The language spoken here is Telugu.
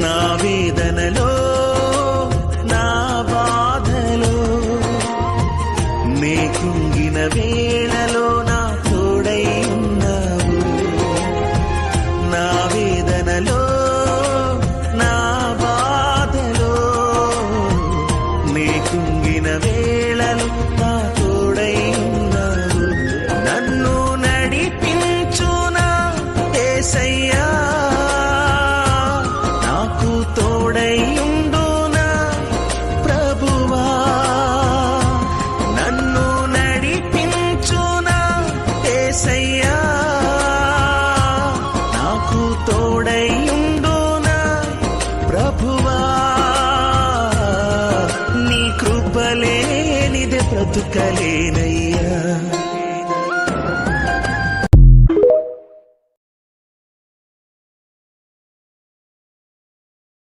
నా వేదనలో నా బాధలో నే కుంగిన వేళలో నా తోడై ఉన్నావు. నా వేదనలో నా బాధలో నే కుంగిన వేళలో నా తోడై ఉన్నావు. నన్ను నడిపించు నా యేసయ్యా, నాకు తోడై ఉండు నా ప్రభువా. నన్ను నడిపించు నా యేసయ్యా, నాకు తోడై ఉండు నా ప్రభువా. నీ కృపలేనిదే బ్రతుకలేనయ్యా.